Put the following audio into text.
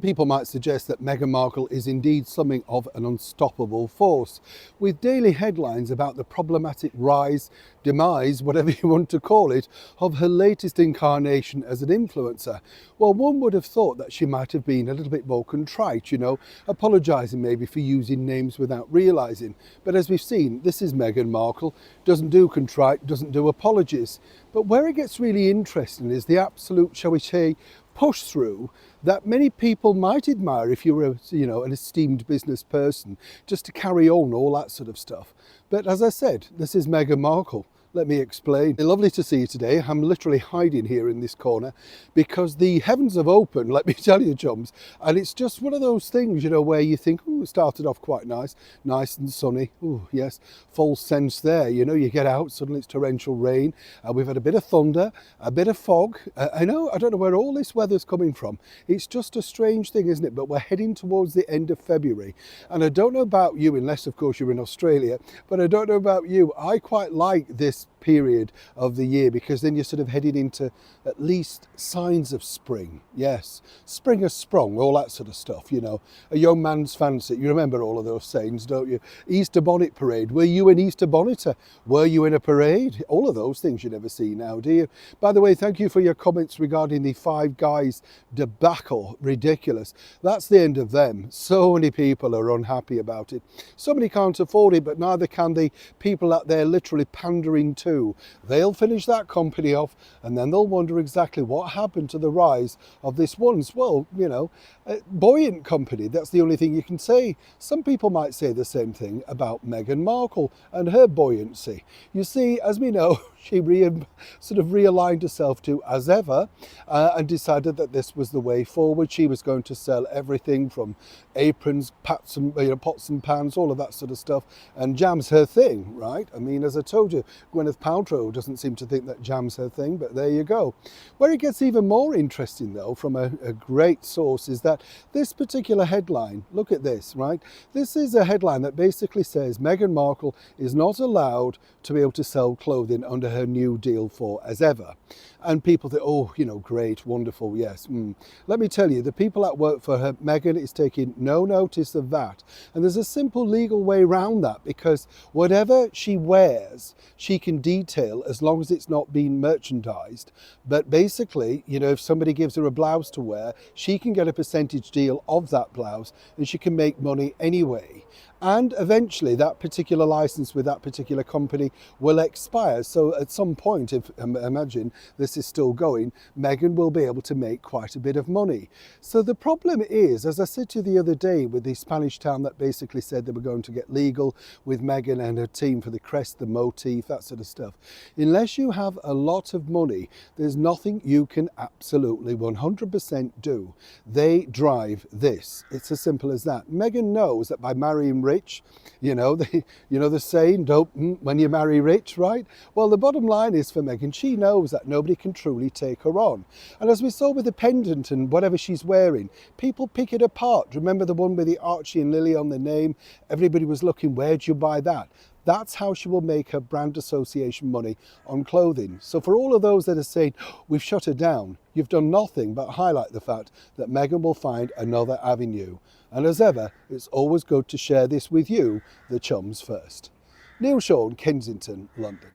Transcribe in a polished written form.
People might suggest that Meghan Markle is indeed something of an unstoppable force, with daily headlines about the problematic rise, demise, whatever you want to call it, of her latest incarnation as an influencer. Well, one would have thought that she might have been a little bit more contrite, apologising maybe for using names without realising. But as we've seen, this is Meghan Markle, doesn't do contrite, doesn't do apologies. But where it gets really interesting is the absolute, shall we say, push through that many people might admire if you were, an esteemed business person, just to carry on all that sort of stuff. But as I said, this is Meghan Markle. Let me explain. Lovely to see you today. I'm literally hiding here in this corner because the heavens have opened, let me tell you, chums. And it's just one of those things, where you think, oh, it started off quite nice and sunny. Oh, yes, false sense there. You get out, suddenly it's torrential rain. We've had a bit of thunder, a bit of fog. I don't know where all this weather's coming from. It's just a strange thing, isn't it? But we're heading towards the end of February. And I don't know about you, unless, of course, you're in Australia, but I don't know about you. I quite like this period of the year because then you're sort of headed into at least signs of spring. Yes, spring has sprung, all that sort of stuff, a young man's fancy. You remember all of those sayings, don't you? Easter bonnet parade. Were you an Easter bonneter? Were you in a parade? All of those things you never see now, do you? By the way, thank you for your comments regarding the Five Guys debacle. Ridiculous. That's the end of them. So many people are unhappy about it. So many can't afford it, but neither can the people that they're literally pandering to. They'll finish that company off and then they'll wonder exactly what happened to the rise of this once, buoyant company. That's the only thing you can say. Some people might say the same thing about Meghan Markle and her buoyancy. You see, as we know, she sort of realigned herself to as ever and decided that this was the way forward. She was going to sell everything from aprons, pots and pans, all of that sort of stuff, and jam's her thing, right? I mean, as I told you, Gwyneth Paltrow doesn't seem to think that jam's her thing, but there you go. Where it gets even more interesting, though, from a great source, is that this particular headline, look at this, right? This is a headline that basically says Meghan Markle is not allowed to be able to sell clothing under her new deal for as ever. And people think, oh, great, wonderful, yes. Let me tell you, the people that work for her, Meghan is taking no notice of that. And there's a simple legal way around that, because whatever she wears, she can detail as long as it's not being merchandised. But basically, if somebody gives her a blouse to wear, she can get a percentage deal of that blouse and she can make money anyway. And eventually that particular license with that particular company will expire. So at some point, if imagine this is still going, Meghan will be able to make quite a bit of money. So the problem is, as I said to you the other day with the Spanish town that basically said they were going to get legal with Meghan and her team for the crest, the motif, that sort of stuff. Unless you have a lot of money, there's nothing you can absolutely 100% do. They drive this. It's as simple as that. Meghan knows that by marrying rich, the saying, don't when you marry rich, right? Well, the bottom line is for Meghan, she knows that nobody can truly take her on. And as we saw with the pendant and whatever she's wearing, people pick it apart. Remember the one with the Archie and Lily on the name? Everybody was looking, where'd you buy that? That's how she will make her brand association money on clothing. So for all of those that are saying, we've shut her down, you've done nothing but highlight the fact that Meghan will find another avenue. And as ever, it's always good to share this with you, the chums first. Neil Shawn, Kensington, London.